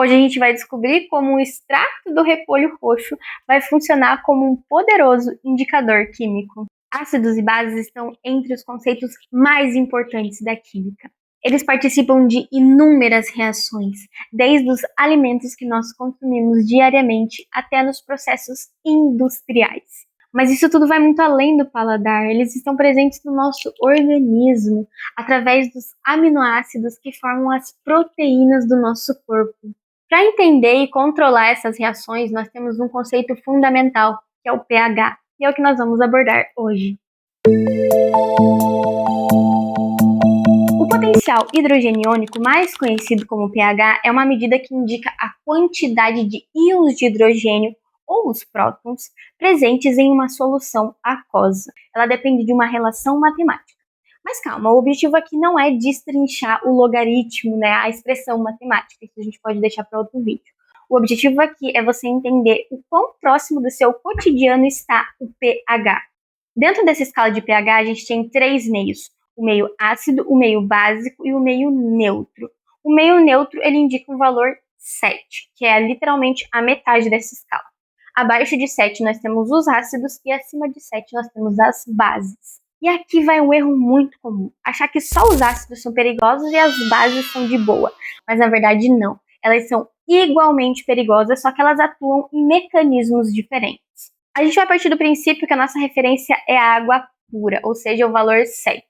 Hoje a gente vai descobrir como o extrato do repolho roxo vai funcionar como um poderoso indicador químico. Ácidos e bases estão entre os conceitos mais importantes da química. Eles participam de inúmeras reações, desde os alimentos que nós consumimos diariamente até nos processos industriais. Mas isso tudo vai muito além do paladar, eles estão presentes no nosso organismo, através dos aminoácidos que formam as proteínas do nosso corpo. Para entender e controlar essas reações, nós temos um conceito fundamental, que é o pH, e é o que nós vamos abordar hoje. O potencial hidrogeniônico, mais conhecido como pH, é uma medida que indica a quantidade de íons de hidrogênio, ou os prótons, presentes em uma solução aquosa. Ela depende de uma relação matemática. Mas calma, o objetivo aqui não é destrinchar o logaritmo, né, a expressão matemática, que a gente pode deixar para outro vídeo. O objetivo aqui é você entender o quão próximo do seu cotidiano está o pH. Dentro dessa escala de pH, a gente tem 3 meios: o meio ácido, o meio básico e o meio neutro. O meio neutro, ele indica um valor 7, que é literalmente a metade dessa escala. Abaixo de 7 nós temos os ácidos e acima de 7 nós temos as bases. E aqui vai um erro muito comum: achar que só os ácidos são perigosos e as bases são de boa. Mas na verdade não. Elas são igualmente perigosas, só que elas atuam em mecanismos diferentes. A gente vai partir do princípio que a nossa referência é a água pura, ou seja, o valor 7.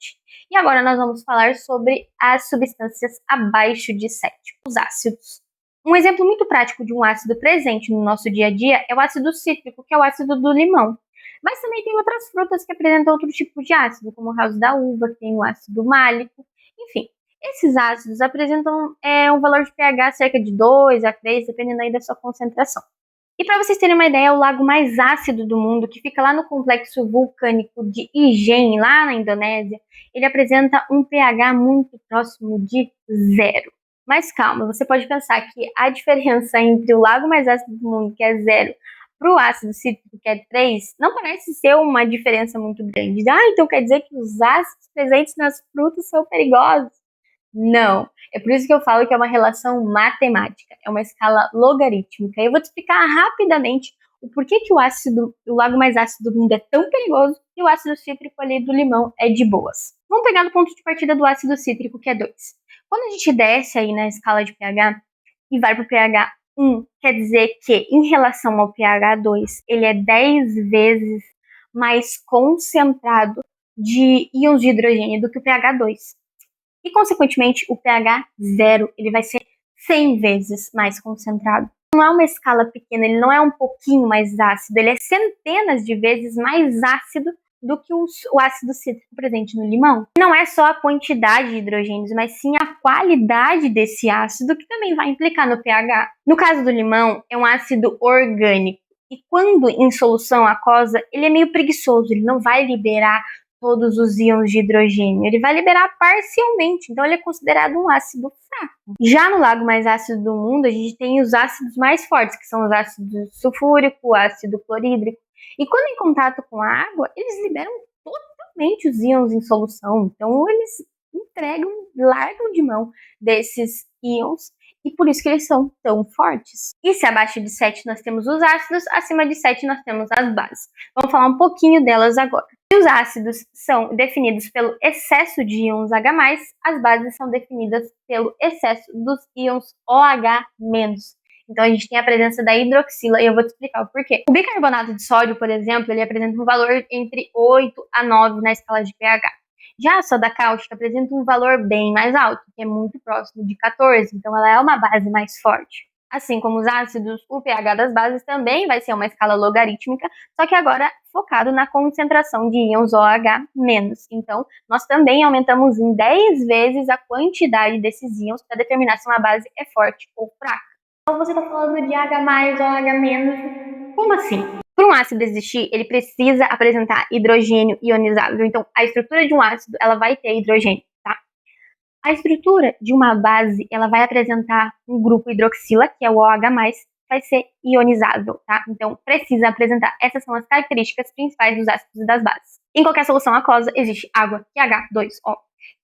E agora nós vamos falar sobre as substâncias abaixo de 7, os ácidos. Um exemplo muito prático de um ácido presente no nosso dia a dia é o ácido cítrico, que é o ácido do limão. Mas também tem outras frutas que apresentam outro tipo de ácido, como o caso da uva, que tem o ácido málico. Enfim, esses ácidos apresentam um valor de pH cerca de 2 a 3, dependendo aí da sua concentração. E para vocês terem uma ideia, o lago mais ácido do mundo, que fica lá no complexo vulcânico de Ijen, lá na Indonésia, ele apresenta um pH muito próximo de 0. Mas calma, você pode pensar que a diferença entre o lago mais ácido do mundo, que é 0, para o ácido cítrico, que é 3, não parece ser uma diferença muito grande. Então quer dizer que os ácidos presentes nas frutas são perigosos? Não. É por isso que eu falo que é uma relação matemática, é uma escala logarítmica. Eu vou te explicar rapidamente o porquê que o lago mais ácido do mundo é tão perigoso e o ácido cítrico ali do limão é de boas. Vamos pegar no ponto de partida do ácido cítrico, que é 2. Quando a gente desce aí na escala de pH e vai para o pH 1, quer dizer que, em relação ao pH 2, ele é 10 vezes mais concentrado de íons de hidrogênio do que o pH 2. E, consequentemente, o pH 0 ele vai ser 100 vezes mais concentrado. Não é uma escala pequena, ele não é um pouquinho mais ácido, ele é centenas de vezes mais ácido do que o ácido cítrico presente no limão. Não é só a quantidade de hidrogênios, mas sim a qualidade desse ácido, que também vai implicar no pH. No caso do limão, é um ácido orgânico, e quando em solução aquosa, ele é meio preguiçoso, ele não vai liberar todos os íons de hidrogênio, ele vai liberar parcialmente, então ele é considerado um ácido fraco. Já no lago mais ácido do mundo, a gente tem os ácidos mais fortes, que são os ácidos sulfúrico, ácido clorídrico, e quando em contato com a água, eles liberam totalmente os íons em solução, então eles largam de mão desses íons, e por isso que eles são tão fortes. E se abaixo de 7 nós temos os ácidos, acima de 7 nós temos as bases. Vamos falar um pouquinho delas agora. Se os ácidos são definidos pelo excesso de íons H+, as bases são definidas pelo excesso dos íons OH-. Então a gente tem a presença da hidroxila e eu vou te explicar o porquê. O bicarbonato de sódio, por exemplo, ele apresenta um valor entre 8 a 9 na escala de pH. Já a soda cáustica apresenta um valor bem mais alto, que é muito próximo de 14, então ela é uma base mais forte. Assim como os ácidos, o pH das bases também vai ser uma escala logarítmica, só que agora focado na concentração de íons OH-. Então, nós também aumentamos em 10 vezes a quantidade desses íons para determinar se uma base é forte ou fraca. Então, você está falando de H+, OH-. Como assim? Para um ácido existir, ele precisa apresentar hidrogênio ionizável. Então, a estrutura de um ácido, ela vai ter hidrogênio, tá? A estrutura de uma base, ela vai apresentar um grupo hidroxila, que é o OH+, vai ser ionizável, tá? Então, precisa apresentar. Essas são as características principais dos ácidos e das bases. Em qualquer solução aquosa, existe água e H2O.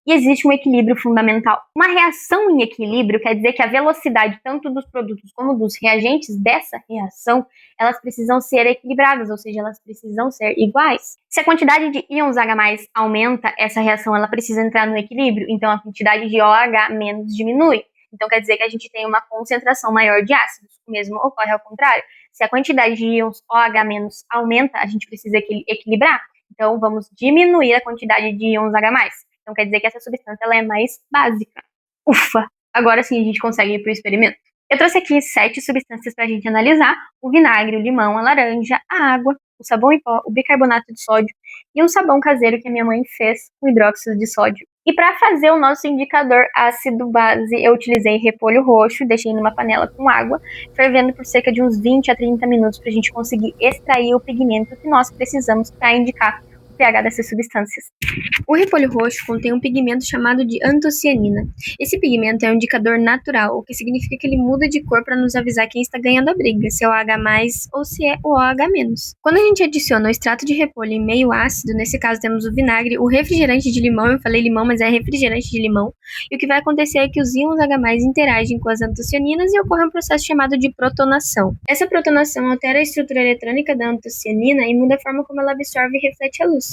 e existe um equilíbrio fundamental. Uma reação em equilíbrio quer dizer que a velocidade tanto dos produtos como dos reagentes dessa reação, elas precisam ser equilibradas, ou seja, elas precisam ser iguais. Se a quantidade de íons H+ aumenta, essa reação ela precisa entrar no equilíbrio, então a quantidade de OH- diminui. Então quer dizer que a gente tem uma concentração maior de ácidos. O mesmo ocorre ao contrário. Se a quantidade de íons OH- aumenta, a gente precisa equilibrar. Então vamos diminuir a quantidade de íons H+. Então quer dizer que essa substância ela é mais básica. Ufa! Agora sim a gente consegue ir para o experimento. Eu trouxe aqui 7 substâncias para a gente analisar: o vinagre, o limão, a laranja, a água, o sabão em pó, o bicarbonato de sódio e um sabão caseiro que a minha mãe fez com hidróxido de sódio. E para fazer o nosso indicador ácido-base, eu utilizei repolho roxo, deixei numa panela com água, fervendo por cerca de uns 20 a 30 minutos para a gente conseguir extrair o pigmento que nós precisamos para indicar o pH dessas substâncias. O repolho roxo contém um pigmento chamado de antocianina. Esse pigmento é um indicador natural, o que significa que ele muda de cor para nos avisar quem está ganhando a briga, se é o H+ ou se é o OH-. Quando a gente adiciona o extrato de repolho em meio ácido, nesse caso temos o vinagre, o refrigerante de limão, eu falei limão, mas é refrigerante de limão, e o que vai acontecer é que os íons H+ interagem com as antocianinas e ocorre um processo chamado de protonação. Essa protonação altera a estrutura eletrônica da antocianina e muda a forma como ela absorve e reflete a luz.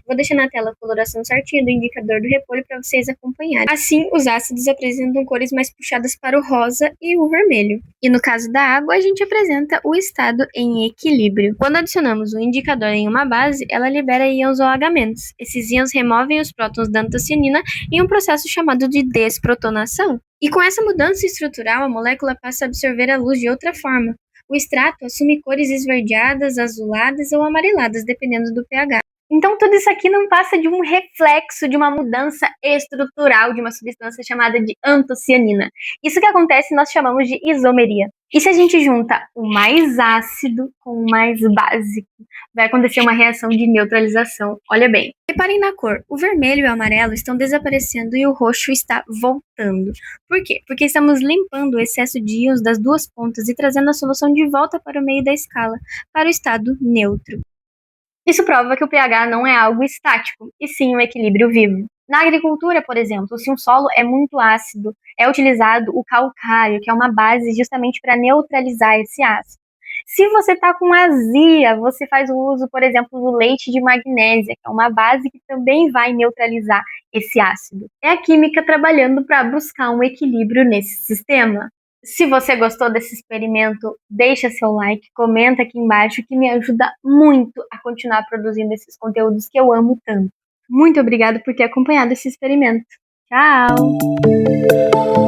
Vou deixar na tela a coloração certinha do indicador do repolho para vocês acompanharem. Assim, os ácidos apresentam cores mais puxadas para o rosa e o vermelho. E no caso da água, a gente apresenta o estado em equilíbrio. Quando adicionamos o indicador em uma base, ela libera íons OH-. Esses íons removem os prótons da antocianina em um processo chamado de desprotonação. E com essa mudança estrutural, a molécula passa a absorver a luz de outra forma. O extrato assume cores esverdeadas, azuladas ou amareladas, dependendo do pH. Então, tudo isso aqui não passa de um reflexo de uma mudança estrutural de uma substância chamada de antocianina. Isso que acontece nós chamamos de isomeria. E se a gente junta o mais ácido com o mais básico, vai acontecer uma reação de neutralização. Olha bem. Reparem na cor. O vermelho e o amarelo estão desaparecendo e o roxo está voltando. Por quê? Porque estamos limpando o excesso de íons das duas pontas e trazendo a solução de volta para o meio da escala, para o estado neutro. Isso prova que o pH não é algo estático, e sim um equilíbrio vivo. Na agricultura, por exemplo, se um solo é muito ácido, é utilizado o calcário, que é uma base justamente para neutralizar esse ácido. Se você está com azia, você faz o uso, por exemplo, do leite de magnésia, que é uma base que também vai neutralizar esse ácido. É a química trabalhando para buscar um equilíbrio nesse sistema. Se você gostou desse experimento, deixa seu like, comenta aqui embaixo que me ajuda muito a continuar produzindo esses conteúdos que eu amo tanto. Muito obrigada por ter acompanhado esse experimento. Tchau!